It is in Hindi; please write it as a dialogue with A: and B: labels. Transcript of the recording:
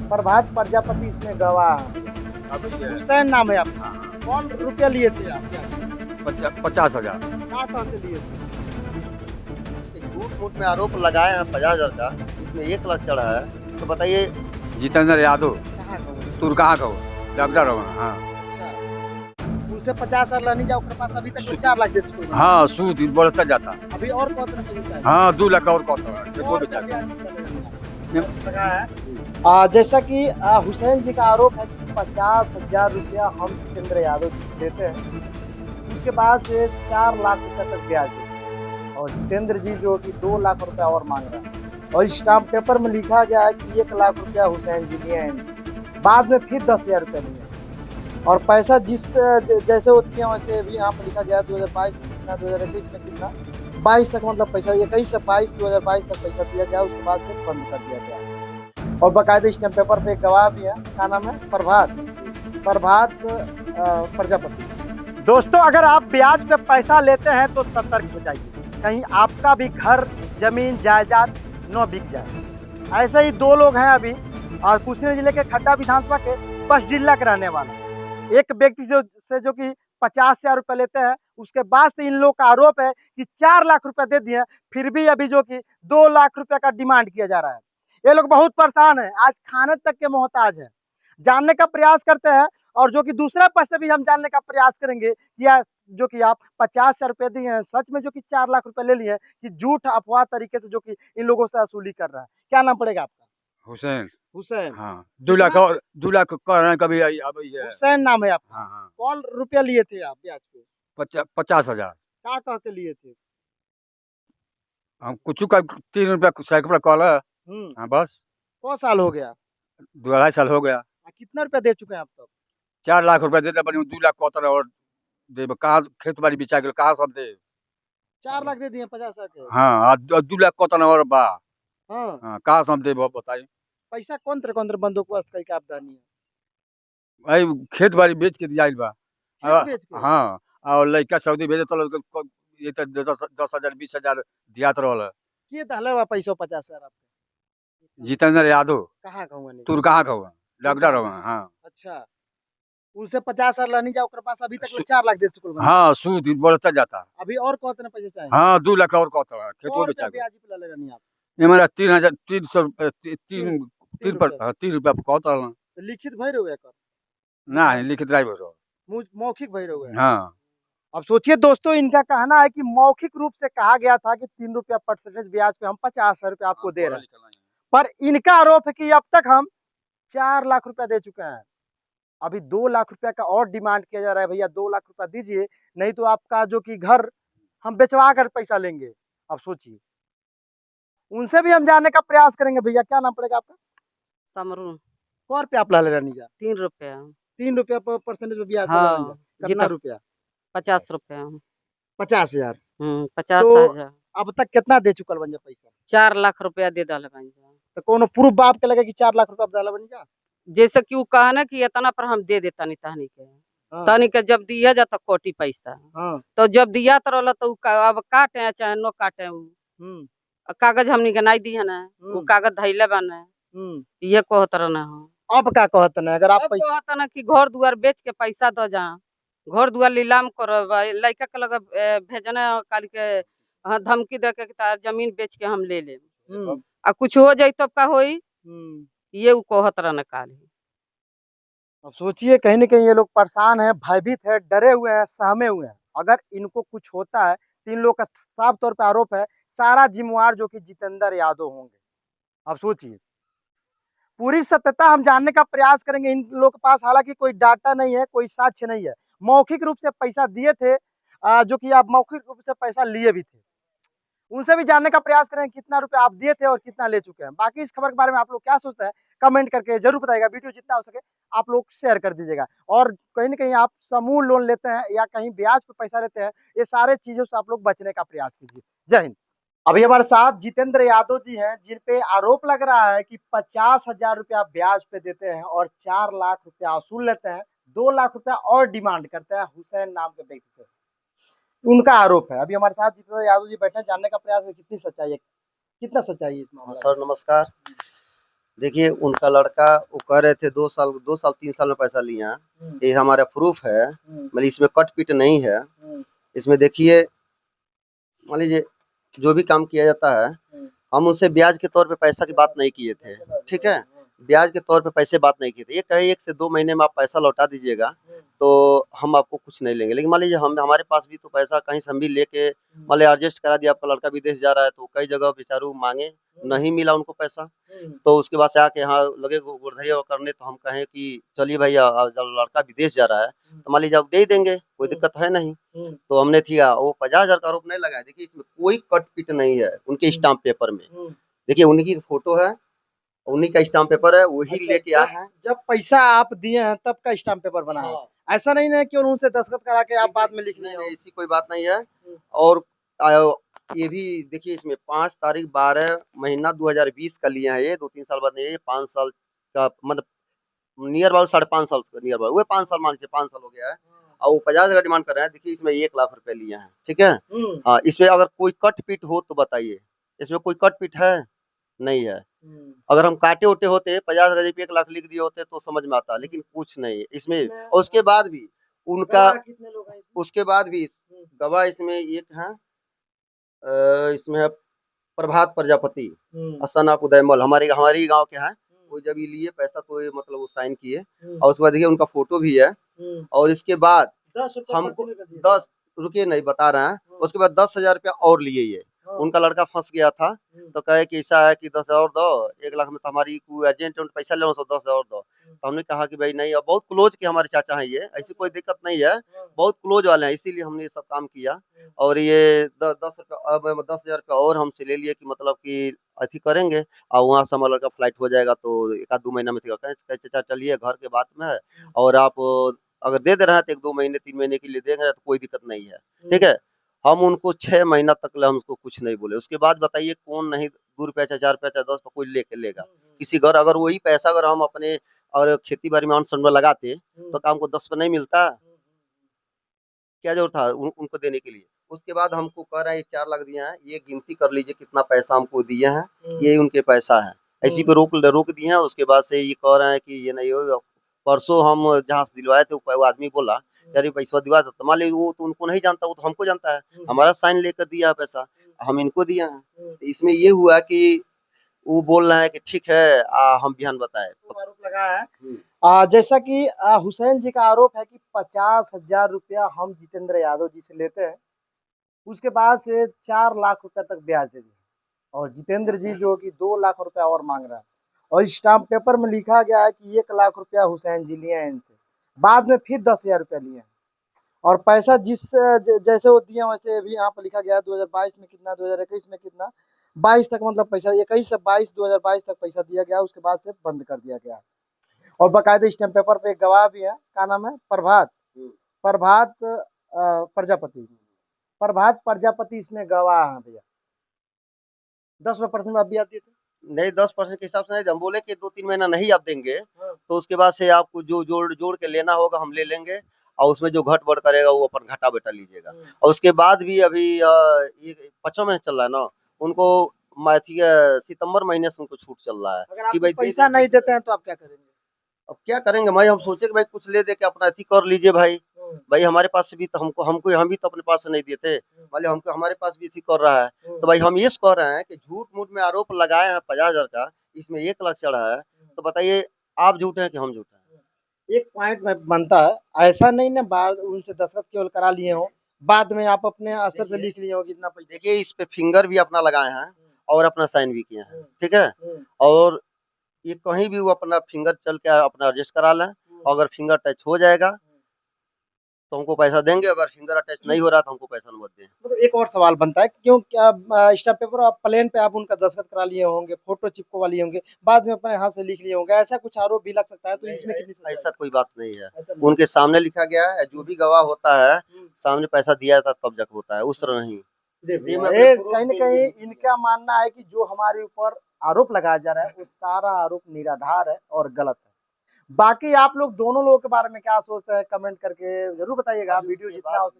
A: प्रभात प्रजापति इसमें गवाह है। हुसैन नाम है आपका। कौन रुपया लिए थे आप?
B: 50,000।
A: क्या कह के लिए थे?
C: झूठ मूठ में आरोप लगाए हैं 50,000 का, इसमें 1 लाख चढ़ा है, तो बताइए।
B: जितेंद्र यादव।
A: कहाँ का वो?
B: तुर कहाँ का हो? डॉक्टर हो? हाँ।
A: अच्छा, उनसे 50,000 लेने जाओ, ओकरे पास अभी तक 4 लाख दे चुके हैं।
B: हाँ, सूद बढ़ता जाता।
A: अभी और कौन सा पैसे चाहिए?
B: हाँ, 2 लाख और कौन
A: और
B: बेचा
A: लगा है। जैसा कि हुसैन जी का आरोप है कि 50,000 रुपया हम जितेंद्र यादव जी से लेते हैं, उसके बाद से 4 लाख रुपया तक ब्याज देते हैं, और जितेंद्र जी जो कि 2 लाख रुपया और मांग रहे हैं, और स्टाम्प पेपर में लिखा गया है कि 1 लाख रुपया हुसैन जी लिए हैं, बाद में फिर 10,000 रुपया लिए, और पैसा जिस जैसे होती है वैसे भी यहाँ पर लिखा गया 2022 में कितना, 2021 में कितना, 22 तक, मतलब पैसा 21 से 22, 2022 तक पैसा दिया गया, उसके बाद से बंद कर दिया गया। और बाकायदा स्टैम्प पेपर पे एक गवाह भी है, क्या नाम है? प्रभात प्रजापति। दोस्तों, अगर आप ब्याज पे पैसा लेते हैं तो सतर्क हो जाइए, कहीं आपका भी घर, जमीन, जायदाद न बिक जाए। ऐसे ही 2 लोग हैं अभी, और कुशीनगर जिले के खड्डा विधानसभा के बसडीला के रहने वाले। एक व्यक्ति जो कि 50,000 रुपये लेते हैं, उसके बाद से इन लोगों का आरोप है कि 4 लाख रुपए दे दिए, फिर भी अभी जो कि 2 लाख रुपए का डिमांड किया जा रहा है। ये लोग बहुत परेशान है, आज खाने तक के मोहताज है। जानने का प्रयास करते हैं, और जो कि दूसरे पक्ष से भी हम जानने का प्रयास करेंगे कि जो कि आप 50,000 रुपए दिए हैं, सच में जो कि 4 लाख रुपए ले लिए, कि झूठ अफवाह तरीके से जो कि इन लोगों से वसूली कर रहा है। क्या नाम पड़ेगा आपका? हुसैन।
B: हाँ, 2 लाख और 2 लाख कह रहे हैं कभी अब ये।
A: हुसैन नाम है आपका।
B: हाँ, हाँ।
A: कौन रुपया लिए थे आप ब्याज पे?
B: 50,000।
A: क्या कह के लिए थे?
B: हम कुछ का 3 रुपया सैकड़ा कॉल है। हाँ, बस।
A: कौन साल हो गया?
B: 2-2.5 साल हो गया।
A: कितना रुपया दे चुके हैं आप तब?
B: 4 लाख रुपया देते बनी, 2 लाख कौतर और देब कहाँ? खेत बाड़ी बिचा गेल, कहाँ सब दे?
A: 4 लाख दे दिए 50,000 के।
B: हाँ, 2 लाख कौतर और बा।
A: हाँ,
B: हाँ, कहाँ सब देब बताइए?
A: पैसा कौन तरह बंदोबस्त करके आप दानी है?
B: भाई खेत बाड़ी बेच के दिया बा।
A: खेत बेच के?
B: हाँ, और लड़का सऊदी भेजे तो ये तो 10,000 20,000 दियात रहल।
A: के दहले बा पैसा 50,000 आपके?
B: जितेंद्र यादव।
A: कहाँ कहूँ नहीं?
B: तुर कहाँ का हुआ? डॉक्टर हो? हाँ।
A: अच्छा, उनसे 50,000 लेने जाओ, ओकरे पास अभी तक 4 लाख दे चुकल बा।
B: हाँ, सूद बढ़ता जाता।
A: अभी और कौन पैसे चाहिए?
B: हाँ, 2 लाख और कौतर खेतो बेचा गेल।
A: ब्याज पे ले रहनी आप?
B: ये हमारा 3,300 3 पर 3 रुपया कौतर।
A: तो लिखित भर हुए कर?
B: ना लिखित ड्राइवर।
A: मौखिक भर हुए?
B: हाँ।
A: अब सोचिए दोस्तों, इनका कहना है कि मौखिक रूप से कहा गया था कि 3 रुपया परसेंटेज ब्याज पे हम 50,000 रुपया आपको दे रहे हैं, पर इनका आरोप है कि अब तक हम 4 लाख रुपया दे चुके हैं। अभी 2 लाख रुपया का और डिमांड किया जा रहा है। भैया 2 लाख रुपया दीजिए, नहीं तो आपका जो कि घर हम बेचवा कर पैसा लेंगे। अब सोचिए, उनसे भी हम जानने का प्रयास करेंगे। भैया क्या नाम पड़ेगा आपका?
D: समरून।
A: कौन रुपया आप ला ले रहनी जा?
D: 3 रुपया।
A: 3 रुपया परसेंटेज पे ब्याज?
D: हाँ,
A: कितना रुपया?
D: 50 रुपया।
A: 50,000।
D: 50,000।
A: अब तक कितना दे चुकल बन जा पैसा?
D: 4 लाख रुपया दे दल बन जा।
A: तो कोनो प्रूफ बाप के लगे कि 4 लाख रुपया डाला बन जा?
D: जैसे कि वो कहना कि इतना पर हम दे देता नहीं तहनी के। तहनी के जब दिया जाता कोटी पैसा। तो जब दिया तो रहला तो अब काटे चाहे नो काटे, कागज हमनी के नहीं दिया ना, वो कागज धैले बने, ये कहत रहना हो।
A: अब का कहत ना, अगर आप
D: पैसा कहत ना कि घर दुआर बेच के पैसा दो जा, घर दुआर नीलाम करो, लड़का के लगे भेजने काल के धमकी दे के तार जमीन बेच के हम ले ले, आ कुछ हो जाए तब का होई, ये वो कहत रहना काल।
A: अब सोचिए, कहीं न कहीं ये लोग परेशान हैं, भयभीत है, डरे हुए हैं, सहमे हुए हैं। अगर इनको कुछ होता है तो इन लोग का साफ तौर पे आरोप है, सारा जिम्मेवार जो कि जितेंद्र यादव होंगे। अब सोचिए, पूरी सत्यता हम जानने का प्रयास करेंगे। इन लोग के पास हालांकि कोई डाटा नहीं है, कोई साक्ष्य नहीं है। मौखिक रूप से पैसा दिए थे, जो कि आप मौखिक रूप से पैसा लिए भी थे। उनसे भी जानने का प्रयास करें कितना रुपया आप दिए थे और कितना ले चुके हैं। बाकी इस खबर के बारे में आप लोग क्या सोचते हैं, कमेंट करके जरूर बताइएगा। वीडियो जितना हो सके आप लोग शेयर कर दीजिएगा। और कहीं ना कहीं आप समूह लोन लेते हैं या कहीं ब्याज पे पैसा लेते हैं, ये सारे चीजों से आप लोग बचने का प्रयास कीजिए। जय हिंद। अभी हमारे साथ जितेंद्र यादव जी हैं, जिन पे आरोप लग रहा है कि 50,000 रुपया ब्याज पे देते हैं और 4 लाख रुपया वसूल लेते हैं, 2 लाख रुपया और डिमांड करते हैं हुसैन नाम के व्यक्ति से। उनका आरोप है। अभी हमारे साथ जितेंद्र यादव जी बैठे हैं, जानने का प्रयास है कितनी सच्चाई है, कितना सच्चाई है इस मामले में।
C: सर नमस्कार। देखिए उनका लड़का वो कह रहे थे 2 साल 3 साल में पैसा लिए हैं। ये हमारा प्रूफ है, मतलब इसमें कट पीट नहीं है। इसमें देखिए मान लीजिए जो भी काम किया जाता है, हम उनसे ब्याज के तौर पे पैसा की बात नहीं किए थे, ठीक है। ब्याज के तौर पे पैसे बात नहीं किए थे। ये कहे 1 से 2 महीने में आप पैसा लौटा दीजिएगा तो हम आपको कुछ नहीं लेंगे। लेकिन मान लीजिए हम हमारे पास भी तो पैसा कहीं से हम भी लेके मान लीजिए एडजस्ट करा दिया, आपका लड़का विदेश जा रहा है तो कई जगह बेचारू मांगे, नहीं मिला उनको पैसा, तो उसके बाद से आके यहाँ लगे गुड़धरिया करने, तो हम कहें कि चलिए भैया जब लड़का विदेश जा रहा है तो मान लीजिए आप दे ही देंगे, कोई दिक्कत है नहीं। तो हमने किया वो 50,000 का आरोप नहीं लगाया। देखिए इसमें कोई कट पीट नहीं है उनके स्टाम्प पेपर में। देखिए उन्हीं की फोटो है, उन्हीं का स्टाम्प पेपर है, वही
A: अच्छा,
C: लेके आए हैं।
A: जब पैसा आप दिए हैं तब का स्टाम्प पेपर बना है। ऐसा नहीं है कि उनसे दस्तखत करा के आप बाद में लिख
C: नहीं
A: लिए
C: नहीं, ऐसी कोई बात नहीं है। और आ, ये भी देखिए इसमें 5 तारीख 12 महीना 2020 का लिया है, ये 2-3 साल बाद नहीं है, ये 5 साल का मतलब नियर अबाउट 5.5 साल का नियर अबाउट, वो 5 साल मान लीजिए 5 साल हो गया है। और वो 50,000 डिमांड कर रहे हैं। देखिए इसमें 1 लाख रुपए लिए हैं, ठीक है। हाँ, इसमें अगर कोई कट पीट हो तो बताइए, इसमें कोई कट पीट है नहीं है। अगर हम काटे उटे होते 50,000 पे 1 लाख लिख दिए होते तो समझ में आता, लेकिन कुछ नहीं है इसमें। और उसके बाद भी उनका
A: कितने लोग हैं?
C: उसके बाद भी गवाह इसमें एक है, इसमें है प्रभात प्रजापति, असनाप उदयमल, हमारे हमारी गांव के हैं। वो जब ये लिए पैसा तो ये मतलब वो साइन किए, और उसके बाद देखिए उनका फोटो भी है। और इसके बाद
A: 10 रुपए
C: हमको
A: पर्ची में
C: 10 रुकिए नहीं बता रहे हैं, उसके बाद 10,000 रुपया और लिए ये। उनका लड़का फंस गया था तो कहे कि ऐसा है कि 10,000 और दो, 1 लाख में तो हमारी कोई अर्जेंट पैसा ले लो, 10,000 और दो। तो हमने कहा कि भाई नहीं, अब बहुत क्लोज के हमारे चाचा हैं ये, ऐसी कोई दिक्कत नहीं है, बहुत क्लोज वाले हैं, इसीलिए हमने ये सब काम किया। और ये 10 रुपया अब 10,000 रुपया और हमसे ले लिए कि मतलब कि अथी करेंगे, और वहाँ से हमारा लड़का फ्लाइट हो जाएगा तो 1-2 महीना में कहे चाचा चलिए घर के बात में है, और आप अगर दे रहे हैं तो 1-2 महीने 3 महीने के लिए दे रहे हैं तो कोई दिक्कत नहीं है, ठीक है। हम उनको 6 महीना तक हम उसको कुछ नहीं बोले। उसके बाद बताइए कौन नहीं 2 रुपया चाहे 4 रुपया चाहे 10 रुपया कोई लेके लेगा किसी घर। अगर वही पैसा अगर हम अपने और खेती बाड़ी में अन्न सन में लगाते तो काम को 10 पे नहीं मिलता, क्या जरूरत था उनको देने के लिए। उसके बाद हमको कह रहे हैं ये 4 लाख दिए हैं, ये गिनती कर लीजिए कितना पैसा हमको दिए हैं, ये उनके पैसा है, इसी पे रोक दिए हैं। उसके बाद से ये कह रहे हैं कि ये नहीं होगा। परसों हम जहाँ से दिलवाए थे वो आदमी बोला यार पैसा दिवा दो, मान लीजिए वो तो उनको नहीं जानता, वो तो हमको जानता है, हमारा साइन लेकर दिया है पैसा, हम इनको दिया है। इसमें ये हुआ कि वो बोल रहे हैं कि ठीक है हम बिहान बताए।
A: आरोप लगा है। जैसा कि हुसैन जी का आरोप है कि 50,000 रुपया हम जितेंद्र यादव जी से लेते हैं, उसके बाद से 4 लाख रुपया तक ब्याज देते हैं, और जितेंद्र जी जो कि 2 लाख रुपया और मांग रहा है। और स्टाम्प पेपर में लिखा गया है कि 1 लाख रुपया हुसैन जी लिए हैं इनसे, बाद में फिर 10,000 रुपया लिए हैं। और पैसा जैसे वो दिए वैसे भी यहाँ पर लिखा गया है 2022 में कितना, 2021 में कितना, 22 तक मतलब पैसा 21 से 22 2022 तक पैसा दिया गया, उसके बाद से बंद कर दिया गया। और बाकायदे स्टैम्प पेपर पे एक गवाह भी है, क्या नाम है, प्रभात प्रभात प्रजापति, प्रभात प्रजापति इसमें गवाह है भैया। 10% आप भी आती थे
C: नहीं, 10% के हिसाब से नहीं, हम बोले कि 2-3 महीना नहीं आप देंगे तो उसके बाद से आपको जो जोड़ के लेना होगा हम ले लेंगे, और उसमें जो घट बढ़ करेगा वो अपन घाटा बेटा लीजिएगा। और उसके बाद भी अभी ये 5वां महीना चल रहा है ना, उनको सितंबर महीने से उनको छूट चल रहा है
A: अगर आप
C: कि भाई
A: पैसा नहीं देते हैं तो आप क्या करेंगे?
C: अब क्या करेंगे भाई, हम सोचे कि भाई कुछ ले दे के अपना अथी कर लीजिए भाई। भाई हमारे पास से भी तो हमको हमको हम भी तो अपने पास से नहीं देते, मान लीजिए हमको हमारे पास भी इसी कर रहा है। तो भाई हम ये कह रहे हैं कि झूठ मूठ में आरोप लगाए हैं 50,000 का, इसमें 1 लाख चढ़ा है, तो बताइए आप झूठे हैं कि हम झूठे हैं?
A: एक पॉइंट में बनता है, ऐसा नहीं ना बाद उनसे दस्तखत केवल करा लिए हो, बाद में आप अपने अस्तर से लिख लिए हो कि इतना पैसा।
C: देखिए इस पे फिंगर भी अपना लगाए हैं और अपना साइन भी किए हैं, ठीक है। और ये कहीं भी वो अपना फिंगर चल के अपना एडजस्ट करा लें, अगर फिंगर टच हो जाएगा तो हमको पैसा देंगे, अगर फिंगर अटैच नहीं हो रहा तो हमको पैसा मत दें।
A: मतलब एक और सवाल बनता है, क्यों क्या स्टाम्प पेपर आप प्लेन पे आप उनका दस्तखत करा लिए होंगे, फोटो चिपकवा लिए होंगे, बाद में अपने हाथ से लिख लिए होंगे, ऐसा कुछ आरोप भी लग सकता है, तो इसमें कितनी सजा
C: ऐसा
A: है?
C: कोई बात नहीं है,
A: ऐसा नहीं।
C: उनके सामने लिखा गया है, जो भी गवाह होता है सामने पैसा दिया जाता तब जाके होता है, उस तरह नहीं।
A: ये कहीं न कहीं इनका मानना है कि जो हमारे ऊपर आरोप लगाया जा रहा है वो सारा आरोप निराधार है और गलत है। बाकी आप लोग दोनों लोगों के बारे में क्या सोचते हैं, कमेंट करके जरूर बताइएगा। वीडियो जितना हो सके